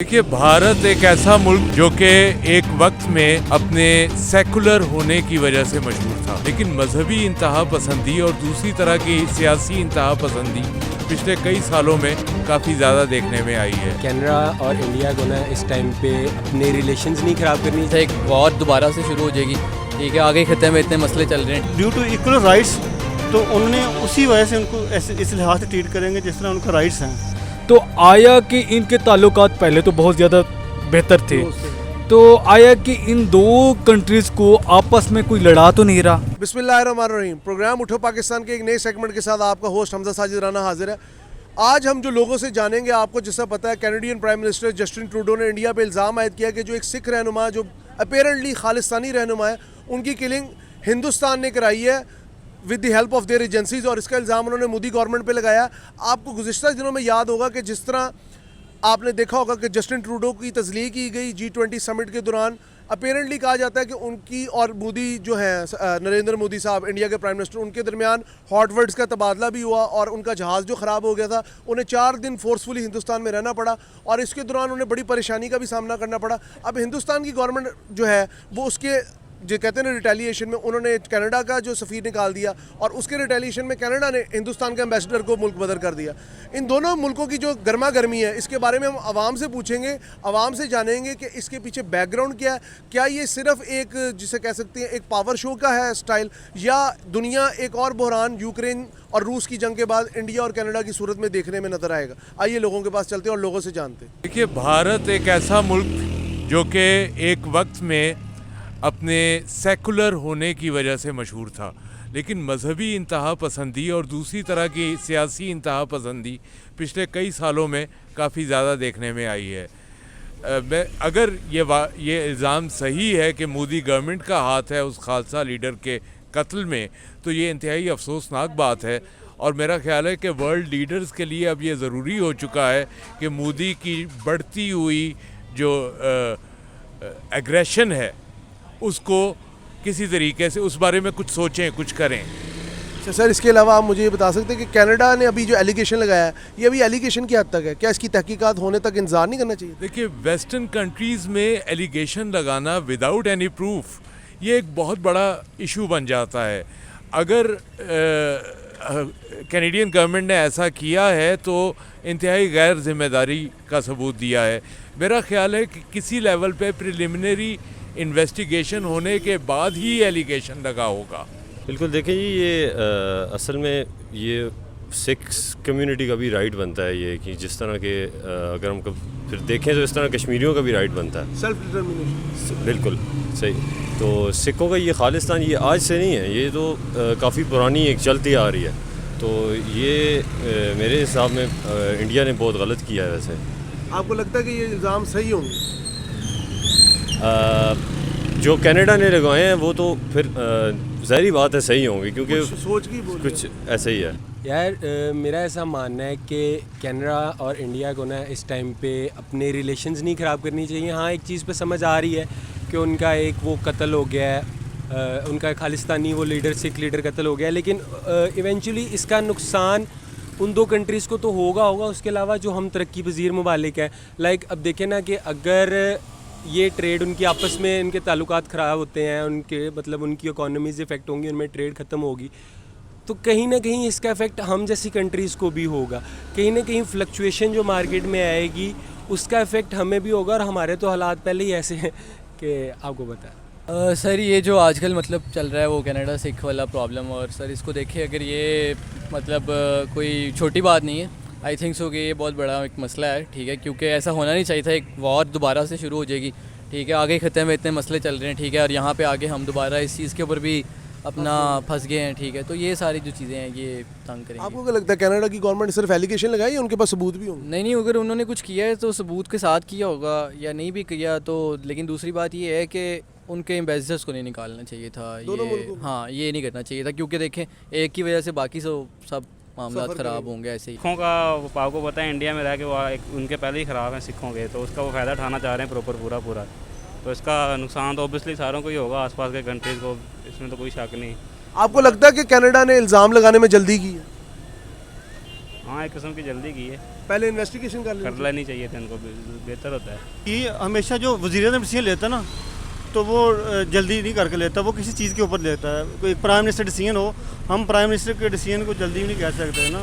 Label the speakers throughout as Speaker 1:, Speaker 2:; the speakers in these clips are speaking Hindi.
Speaker 1: देखिए, भारत एक ऐसा मुल्क जो कि एक वक्त में अपने सेकुलर होने की वजह से मशहूर था, लेकिन मजहबी इंतहा पसंदी और दूसरी तरह की सियासी इंतहा पसंदी पिछले कई सालों में काफ़ी ज़्यादा देखने में आई है।
Speaker 2: कनाडा और इंडिया को ना इस टाइम पे अपने रिलेशंस नहीं ख़राब करनी चाहिए।
Speaker 3: एक वॉर दोबारा से शुरू हो जाएगी, ठीक है। आगे खत्े में इतने मसले चल रहे हैं
Speaker 4: ड्यू टू इक्वल राइट्स, तो उन्होंने उसी वजह से उनको ऐसे इस लिहाज से ट्रीट करेंगे जिस तरह उनका राइट्स हैं।
Speaker 5: तो आया कि इनके ताल्लुकात पहले तो बहुत ज़्यादा बेहतर थे, तो आया कि इन दो कंट्रीज़ को आपस में कोई लड़ा तो नहीं रहा।
Speaker 6: बिस्मिल्लाहिर्रहमानिर्रहीम। प्रोग्राम उठो पाकिस्तान के एक नए सेगमेंट के साथ आपका होस्ट हमजा साजिद राना हाजिर है। आज हम जो लोगों से जानेंगे, आपको जैसा पता है Canadian prime minister Justin Trudeau ने इंडिया पे इल्ज़ाम आयद किया कि जो एक सिख रहनुमा जो अपेरेंटली खालिस्तानी रहनुमा है, उनकी किलिंग हिंदुस्तान ने कराई है with the help of their agencies, और इसका इल्ज़ाम उन्होंने मोदी गवर्नमेंट पे लगाया। आपको गुज़िश्ता दिनों में याद होगा कि जिस तरह आपने देखा होगा कि जस्टिन ट्रूडो की तस्लीह की गई G20 समिट के दौरान, अपेरेंटली कहा जाता है कि उनकी और मोदी जो है नरेंद्र मोदी साहब इंडिया के प्राइम मिनिस्टर, उनके दरमियान हॉट वर्ड्स का तबादला भी हुआ और उनका जहाज़ जो ख़राब हो गया था, उन्हें 4 दिन फोर्सफुली हिंदुस्तान में रहना पड़ा और इसके दौरान उन्हें बड़ी परेशानी का भी सामना करना पड़ा। अब हिंदुस्तान की गवर्नमेंट जो है वो उसके जो कहते हैं ना रिटेलिएशन में उन्होंने कनाडा का जो सफ़ीर निकाल दिया और उसके रिटेलिएशन में कनाडा ने हिंदुस्तान के एम्बेसडर को मुल्क बदर कर दिया। इन दोनों मुल्कों की जो गर्मा गर्मी है, इसके बारे में हम आवाम से पूछेंगे, आवाम से जानेंगे कि इसके पीछे बैकग्राउंड क्या है। क्या ये सिर्फ एक जिसे कह सकते हैं एक पावर शो का है स्टाइल, या दुनिया एक और बहरान यूक्रेन और रूस की जंग के बाद इंडिया और कनाडा की सूरत में देखने में नजर आएगा। आइए लोगों के पास चलते हैं और लोगों से जानते हैं।
Speaker 1: देखिए, भारत एक ऐसा मुल्क जो कि एक वक्त में अपने सेकुलर होने की वजह से मशहूर था, लेकिन मजहबी इंतहा पसंदी और दूसरी तरह की सियासी इंतहा पसंदी पिछले कई सालों में काफ़ी ज़्यादा देखने में आई है। अगर ये इल्ज़ाम सही है कि मोदी गवर्नमेंट का हाथ है उस खालसा लीडर के कत्ल में, तो ये इंतहाई अफसोसनाक बात है। और मेरा ख्याल है कि वर्ल्ड लीडर्स के लिए अब ये ज़रूरी हो चुका है कि मोदी की बढ़ती हुई जो एग्रेशन है उसको किसी तरीके से उस बारे में कुछ सोचें, कुछ करें।
Speaker 6: अच्छा सर, इसके अलावा आप मुझे ये बता सकते हैं कि कनाडा ने अभी जो एलिगेशन लगाया है, ये अभी एलिगेशन की हद तक है, क्या इसकी तहकीकात होने तक इंतजार नहीं करना चाहिए?
Speaker 1: देखिए, वेस्टर्न कंट्रीज़ में एलिगेशन लगाना विदाउट एनी प्रूफ ये एक बहुत बड़ा इशू बन जाता है। अगर कैनेडियन गवर्नमेंट ने ऐसा किया है तो इंतहाई गैर जिम्मेदारी का सबूत दिया है। मेरा ख्याल है कि किसी लेवल पे प्रिलिमिनरी इन्वेस्टिगेशन होने के बाद ही एलिगेशन लगा होगा।
Speaker 7: बिल्कुल, देखिए ये असल में ये सिख कम्युनिटी का भी राइट बनता है ये कि जिस तरह के अगर हम फिर देखें तो इस तरह कश्मीरियों का भी राइट बनता है
Speaker 6: सेल्फ डिटर्मिनेशन।
Speaker 7: बिल्कुल सही। तो सिखों का ये खालिस्तान ये आज से नहीं है, ये तो काफ़ी पुरानी एक चलती आ रही है। तो ये मेरे हिसाब में इंडिया ने बहुत गलत किया है। वैसे
Speaker 6: आपको लगता है कि ये इल्ज़ाम सही होंगे?
Speaker 7: जो कनाडा ने लगाए हैं वो तो फिर ज़ाहिर बात है सही होंगे, क्योंकि
Speaker 6: सोच की
Speaker 7: कुछ ऐसा ही है।
Speaker 2: यार मेरा ऐसा मानना है कि कनाडा और इंडिया को ना इस टाइम पे अपने रिलेशंस नहीं ख़राब करनी चाहिए। हाँ, एक चीज़ पे समझ आ रही है कि उनका एक वो कत्ल हो गया है, उनका खालिस्तानी वो लीडर सिख लीडर कत्ल हो गया है, लेकिन इवेंचुअली इसका नुकसान उन दो कंट्रीज़ को तो होगा। उसके अलावा जो हम तरक्की पजीर ममालिक हैं, लाइक अब देखें ना कि अगर ये ट्रेड उनकी आपस में इनके ताल्लुकात ख़राब होते हैं, उनके मतलब उनकी इकोनॉमीज़ इफ़ेक्ट होंगी, उनमें ट्रेड ख़त्म होगी, तो कहीं ना कहीं इसका इफ़ेक्ट हम जैसी कंट्रीज़ को भी होगा। कहीं ना कहीं फ्लक्चुएशन जो मार्केट में आएगी उसका इफ़ेक्ट हमें भी होगा, और हमारे तो हालात पहले ही ऐसे हैं कि आपको पता है।
Speaker 3: सर ये जो आजकल मतलब चल रहा है वो कनाडा सिख वाला प्रॉब्लम, और सर इसको देखिए, अगर ये मतलब कोई छोटी बात नहीं है, आई थिंक सो कि ये बहुत बड़ा एक मसला है, ठीक है। क्योंकि ऐसा होना नहीं चाहिए था, एक वॉर दोबारा से शुरू हो जाएगी, ठीक है। आगे खत्े में इतने मसले चल रहे हैं, ठीक है, और यहाँ पे आगे हम दोबारा इस चीज़ के ऊपर भी अपना फंस गए हैं, ठीक है। तो ये सारी जो चीज़ें हैं ये तंग करेंगी।
Speaker 6: आपको क्या लगता है कनाडा की गवर्नमेंट सिर्फ एलिगेशन लगाई है, उनके पास सबूत भी होंगे?
Speaker 3: नहीं, अगर उन्होंने कुछ किया है तो सबूत के साथ किया होगा, या नहीं भी किया तो, लेकिन दूसरी बात ये है कि उनके एम्बेसडर्स को नहीं निकालना चाहिए था ये, हाँ ये नहीं करना चाहिए था, क्योंकि देखें एक की वजह से बाकी सब मामला ख़राब होंगे ऐसे ही।
Speaker 8: सिखों का आपको पता है इंडिया में रह के वो उनके पहले ही ख़राब हैं सिखों के, तो उसका वो फ़ायदा उठाना चाह रहे हैं पूरा। तो इसका नुकसान तो ऑब्वियसली सारों को ही होगा, आसपास के कंट्रीज़ को, इसमें तो कोई शक नहीं।
Speaker 6: आपको लगता है कि कनाडा ने इल्ज़ाम लगाने में जल्दी की है?
Speaker 8: हाँ, एक किस्म की जल्दी की है।
Speaker 6: पहले इन्वेस्टिगेशन
Speaker 8: कर लेनी चाहिए थी उनको, बेहतर होता है।
Speaker 4: कि हमेशा जो वज़ीर-ए-आज़म डिसीजन लेता है ना, तो वो जल्दी नहीं करके लेता, वो किसी चीज़ के ऊपर लेता है। कोई प्राइम मिनिस्टर डिसीजन हो, हम प्राइम मिनिस्टर के डिसीजन को जल्दी नहीं कह सकते है ना,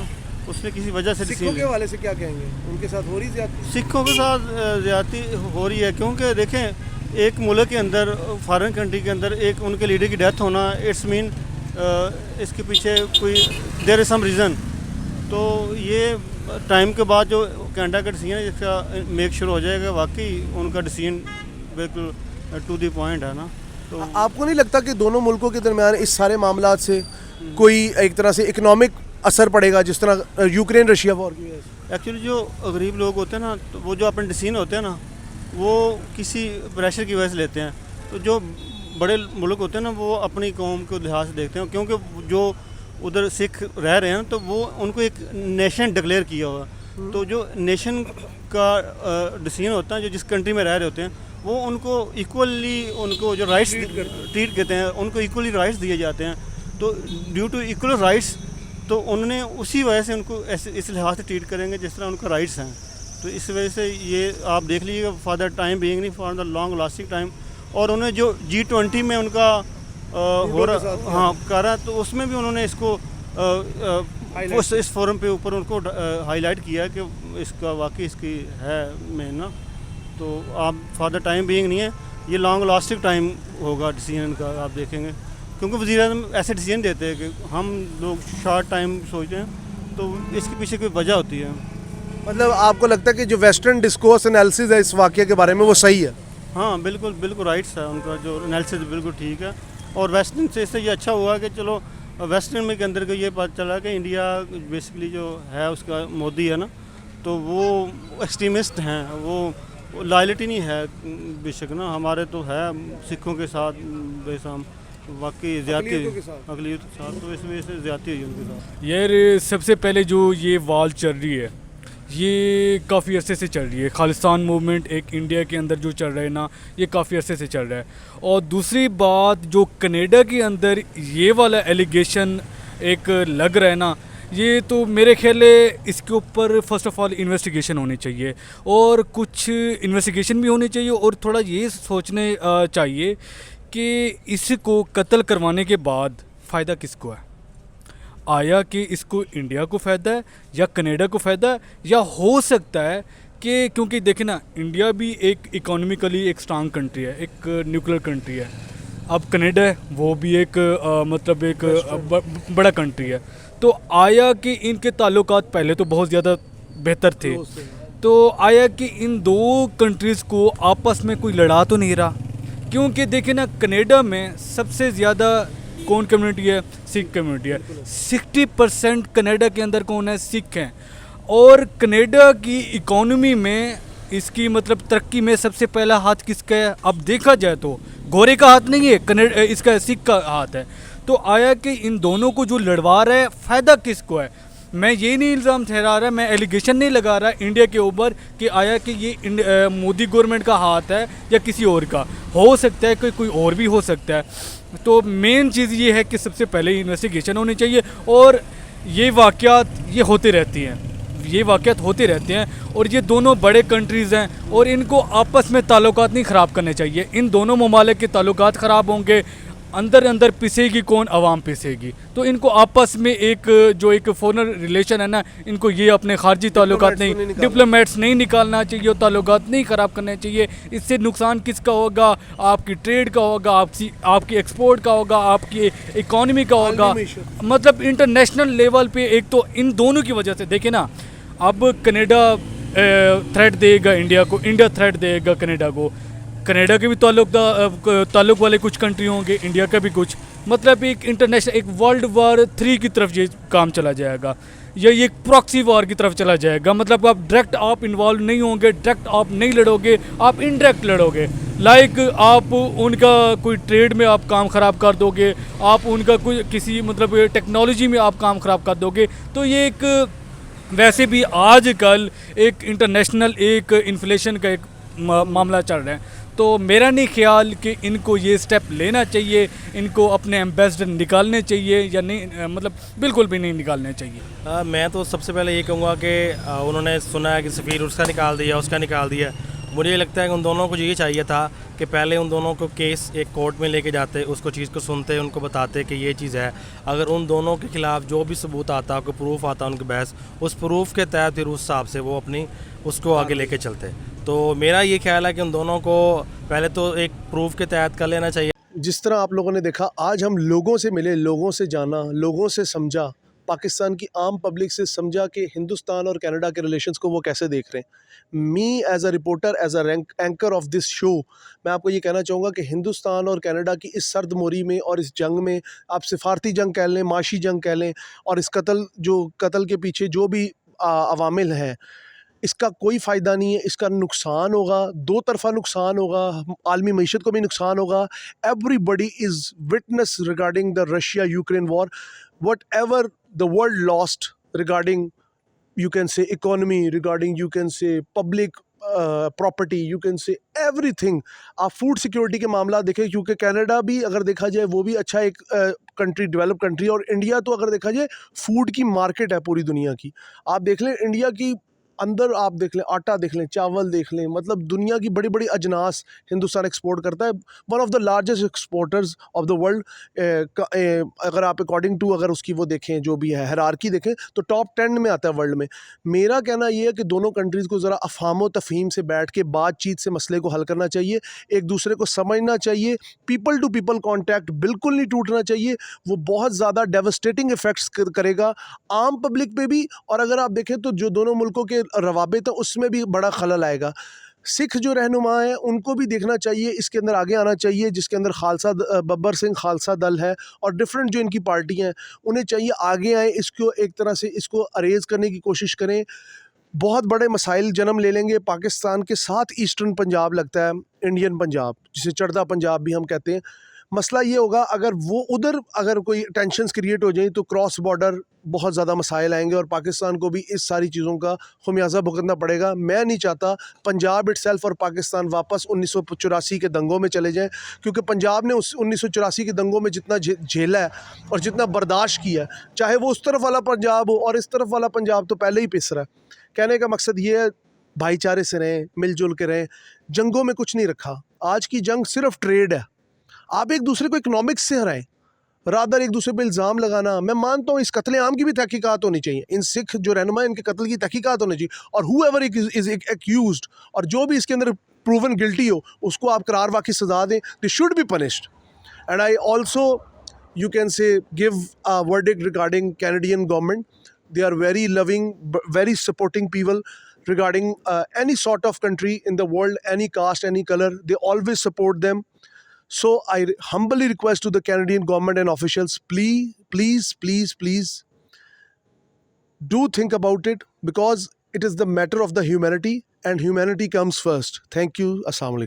Speaker 4: उसने किसी वजह से
Speaker 6: सिखों
Speaker 4: डिसीजन
Speaker 6: के हवाले से क्या कहेंगे, उनके साथ हो रही ज्यादती?
Speaker 4: सिखों के साथ ज़्यादती हो रही है, क्योंकि देखें एक मुल्क के अंदर, फॉरेन कंट्री के अंदर एक उनके लीडर की डेथ होना, इट्स मीन इसके पीछे कोई देयर इज़ सम रीज़न। तो ये टाइम के बाद जो कनाडा का डिसीजन है, इसका मेक श्योर हो जाएगा वाकई उनका डिसीजन बिल्कुल टू द पॉइंट है ना। तो
Speaker 6: आपको नहीं लगता कि दोनों मुल्कों के दरमियान इस सारे मामला से कोई एक तरह से इकोनॉमिक असर पड़ेगा, जिस तरह यूक्रेन रशिया वॉर की वजह से?
Speaker 4: एक्चुअली जो गरीब लोग होते हैं ना, तो वो जो अपने डिसीजन होते हैं ना, वो किसी प्रेशर की वजह से लेते हैं। तो जो बड़े मुल्क होते हैं ना, वो अपनी कौम को लिहाज से देखते हैं, क्योंकि जो उधर सिख रह रहे हैं तो वो उनको एक नेशन डिक्लेयर किया हुआ। तो जो नेशन का डिसीजन होता है, जो जिस कंट्री में रह रहे होते हैं, वो उनको इक्वली, उनको जो राइट्स ट्रीट करते हैं, उनको इक्वली राइट्स दिए जाते हैं। तो ड्यू टू इक्वल राइट्स, तो उन्होंने उसी वजह से उनको ऐसे इस लिहाज से ट्रीट करेंगे जिस तरह उनका राइट्स हैं। तो इस वजह से ये आप देख लीजिएगा, फॉर द टाइम बीइंग नहीं, for the long lasting time. और उन्हें जो G20 में उनका हो रहा, हाँ, कर रहा, तो उसमें भी उन्होंने इसको इस फोरम पे ऊपर उनको हाईलाइट किया कि इसका वाकई इसकी है मेन ना। तो आप फॉर द टाइम बीइंग नहीं है, ये लॉन्ग लास्टिंग टाइम होगा डिसीजन का, आप देखेंगे, क्योंकि वज़ीर-ए-आज़म ऐसे डिसीजन देते हैं कि हम लोग शॉर्ट टाइम सोचते हैं, तो इसके पीछे कोई वजह होती है।
Speaker 6: मतलब आपको लगता है कि जो वेस्टर्न डिस्कोर्स एनालिसिस है इस वाक़ये के बारे में, वो सही है?
Speaker 4: हाँ, बिल्कुल बिल्कुल राइट्स है उनका, जो एनालिसिस बिल्कुल ठीक है। और वेस्टर्न से इससे ये अच्छा हुआ कि चलो वेस्टर्न में के अंदर को ये पता चला कि इंडिया बेसिकली जो है उसका मोदी है ना, तो वो एक्सट्रीमिस्ट हैं, वो लॉयल्टी नहीं है बेशक ना, हमारे तो है सिखों के साथ बेसाम वाकई ज़्यादती अक़लियत के साथ, तो इस वजह से ज़्यादती हुई उनके साथ।
Speaker 5: यार सबसे पहले जो ये वाल चल रही है, ये काफ़ी अरसे से चल रही है। खालिस्तान मूवमेंट एक इंडिया के अंदर जो चल रहा है ना, ये काफ़ी अरसे से चल रहा है। और दूसरी बात, जो कनाडा के अंदर ये वाला एलिगेशन एक लग रहा है ना, ये तो मेरे ख्याल है इसके ऊपर फ़र्स्ट ऑफ ऑल इन्वेस्टिगेशन होनी चाहिए, और कुछ इन्वेस्टिगेशन भी होनी चाहिए, और थोड़ा ये सोचने चाहिए कि इसको कत्ल करवाने के बाद फ़ायदा किसको है। आया कि इसको इंडिया को फ़ायदा है या कनाडा को फ़ायदा है, या हो सकता है कि क्योंकि देखें ना, इंडिया भी एक इकोनॉमिकली एक स्ट्रांग कंट्री है, एक न्यूक्लियर कंट्री है। अब कनाडा है, वो भी एक मतलब एक बड़ा कंट्री है। तो आया कि इनके ताल्लुकात पहले तो बहुत ज़्यादा बेहतर थे, तो आया कि इन दो कंट्रीज़ को आपस में कोई लड़ा तो नहीं रहा। क्योंकि देखें ना, कनाडा में सबसे ज़्यादा कौन कम्युनिटी है? सिख कम्युनिटी है। 60% कनाडा के अंदर कौन है? सिख हैं। और कनाडा की इकोनॉमी में, इसकी मतलब तरक्की में सबसे पहला हाथ किसका है? अब देखा जाए तो गोरे का हाथ नहीं है, कनाडा इसका सिख का हाथ है। तो आया कि इन दोनों को जो लड़वा रहा है, फ़ायदा किसको है? मैं ये नहीं इल्ज़ाम ठहरा रहा, मैं एलिगेशन नहीं लगा रहा इंडिया के ऊपर कि आया कि ये मोदी गवर्नमेंट का हाथ है या किसी और का। हो सकता है कि कोई और भी हो सकता है। तो मेन चीज़ ये है कि सबसे पहले इन्वेस्टिगेशन होनी चाहिए, और ये वाक़यात ये होते रहती हैं, ये वाक़यात होते रहते हैं, और ये दोनों बड़े कंट्रीज़ हैं, और इनको आपस में ताल्लुकात नहीं ख़राब करने चाहिए। इन दोनों ममालिक के ताल्लुकात ख़राब होंगे, अंदर अंदर पिसेगी कौन? अवाम पिसेगी। तो इनको आपस में एक जो एक फॉरेन रिलेशन है ना, इनको ये अपने खारजी ताल्लुकात नहीं, डिप्लोमेट्स नहीं निकालना चाहिए, और ताल्लुकात नहीं ख़राब करने चाहिए। इससे नुकसान किसका होगा? आपकी ट्रेड का होगा, आपकी एक्सपोर्ट का होगा, आपकी इकॉनमी का होगा, मतलब इंटरनेशनल लेवल पे। एक तो इन दोनों की वजह से देखें ना, अब कनाडा थ्रेट देगा इंडिया को, इंडिया थ्रेट देगा कनाडा को, कनाडा के भी ताल्लुक वाले कुछ कंट्री होंगे, इंडिया का भी कुछ, मतलब एक इंटरनेशनल, एक वर्ल्ड वार 3 की तरफ ये काम चला जाएगा, या ये एक प्रॉक्सी वार की तरफ चला जाएगा। मतलब आप डायरेक्ट आप इन्वॉल्व नहीं होंगे, डायरेक्ट आप नहीं लड़ोगे, आप इनडायरेक्ट लड़ोगे। लाइक आप उनका कोई ट्रेड में आप काम ख़राब कर दोगे, आप उनका कोई किसी मतलब टेक्नोलॉजी में आप काम ख़राब कर दोगे। तो ये एक वैसे भी आजकल एक इंटरनेशनल एक इन्फ्लेशन का एक मामला चल रहा है। तो मेरा नहीं ख्याल कि इनको ये स्टेप लेना चाहिए, इनको अपने एम्बेसडर निकालने चाहिए या नहीं, मतलब बिल्कुल भी नहीं निकालने चाहिए।
Speaker 9: मैं तो सबसे पहले ये कहूँगा कि उन्होंने सुना है कि सफ़ीर उसका निकाल दिया, उसका निकाल दिया। मुझे ये लगता है कि उन दोनों को ये चाहिए था कि पहले उन दोनों को केस एक कोर्ट में लेके जाते, उसको चीज़ को सुनते, उनको बताते कि ये चीज़ है। अगर उन दोनों के ख़िलाफ़ जो भी सबूत आता, कोई प्रूफ आता उनके बहस, उस प्रूफ के तहत फिर उस हिसाब से वो अपनी उसको आगे लेके चलते। तो मेरा ये ख्याल है कि उन दोनों को पहले तो एक प्रूफ के तहत कर लेना चाहिए।
Speaker 6: जिस तरह आप लोगों ने देखा, आज हम लोगों से मिले, लोगों से जाना, लोगों से समझा, पाकिस्तान की आम पब्लिक से समझा कि हिंदुस्तान और कनाडा के रिलेशंस को वो कैसे देख रहे हैं। Me as a reporter, as a anchor of this show, मैं आपको ये कहना चाहूँगा कि हिंदुस्तान और कनाडा की इस सर्द मोरी में और इस जंग में, आप सिफारती जंग कह लें, माशी जंग कह लें, और इस कत्ल के पीछे जो भी अवामिल हैं, इसका कोई फ़ायदा नहीं है। इसका नुकसान होगा, दो तरफ़ा नुकसान होगा, आलमी मईशत को भी नुकसान होगा। Everybody is witness regarding the Russia Ukraine war, what ever the world lost regarding, you can say economy, regarding you can say public property, you can say everything। आप फूड सिक्योरिटी के मामला देखें, क्योंकि कनाडा भी अगर देखा जाए वो भी अच्छा एक कंट्री, डेवलप कंट्री, और इंडिया तो अगर देखा जाए फूड की मार्केट है पूरी दुनिया की। आप देख लें इंडिया की अंदर, आप देख लें आटा देख लें, चावल देख लें, मतलब दुनिया की बड़ी बड़ी अजनास हिंदुस्तान एक्सपोर्ट करता है। One of the largest exporters of the world. अगर आप अकॉर्डिंग टू अगर उसकी वो देखें, जो भी है हायरार्की देखें, तो टॉप 10 में आता है वर्ल्ड में। मेरा कहना ये है कि दोनों कंट्रीज़ को ज़रा अफ़हाम व तफ़हीम से बैठ के बातचीत से मसले को हल करना चाहिए, एक दूसरे को समझना चाहिए। पीपल टू पीपल कॉन्टैक्ट बिल्कुल नहीं टूटना चाहिए, वो बहुत ज़्यादा डेवस्टेटिंग इफ़ेक्ट्स करेगा आम पब्लिक पे भी, और अगर आप देखें तो जो दोनों मुल्कों के रवाबित है उसमें भी बड़ा खलल आएगा। सिख जो रहनुमा है उनको भी देखना चाहिए, इसके अंदर आगे आना चाहिए, जिसके अंदर खालसा बब्बर सिंह खालसा दल है और डिफरेंट जो इनकी पार्टी हैं, उन्हें चाहिए आगे आए, इसको एक तरह से इसको अरेज करने की कोशिश करें। बहुत बड़े मसाइल जन्म ले लेंगे पाकिस्तान के साथ। ईस्टर्न पंजाब लगता है, इंडियन पंजाब, जिसे चढ़दा पंजाब भी हम कहते हैं। मसला ये होगा अगर वो उधर अगर कोई टेंशन्स क्रिएट हो जाए तो क्रॉस बॉर्डर बहुत ज़्यादा मसाइल आएंगे और पाकिस्तान को भी इस सारी चीज़ों का खुमियाजा भुगतना पड़ेगा। मैं नहीं चाहता पंजाब इटसेल्फ और पाकिस्तान वापस 1984 के दंगों में चले जाएं, क्योंकि पंजाब ने उस 1984 के दंगों में जितना झेला है और जितना बर्दाश्त किया है, चाहे वो उस तरफ वाला पंजाब हो और इस तरफ वाला पंजाब तो पहले ही पिस रहा है। कहने का मकसद ये है, भाईचारे से रहें, मिलजुल के रहें, जंगों में कुछ नहीं रखा। आज की जंग सिर्फ ट्रेड है। आप एक दूसरे को इकोनॉमिक्स से हराएं, रादर एक दूसरे पे इल्ज़ाम लगाना। मैं मानता हूँ इस कत्ले आम की भी तहकीकात होनी चाहिए, इन सिख जो रहनुमा इनके कत्ल की तहकीकात होनी चाहिए, और हूएवर इज एक्यूज्ड, और जो भी इसके अंदर प्रूवन गिल्टी हो उसको आप करार वाक़ई सज़ा दें। They should be punished. And I also you can say give a verdict regarding Canadian government. They are very loving, very supporting people regarding any sort of country in the world, any caste, any color. They always support them. So I humbly request to the Canadian government and officials, please do think about it, because it is the matter of the humanity, and humanity comes first. Thank you. Assalamu alaikum.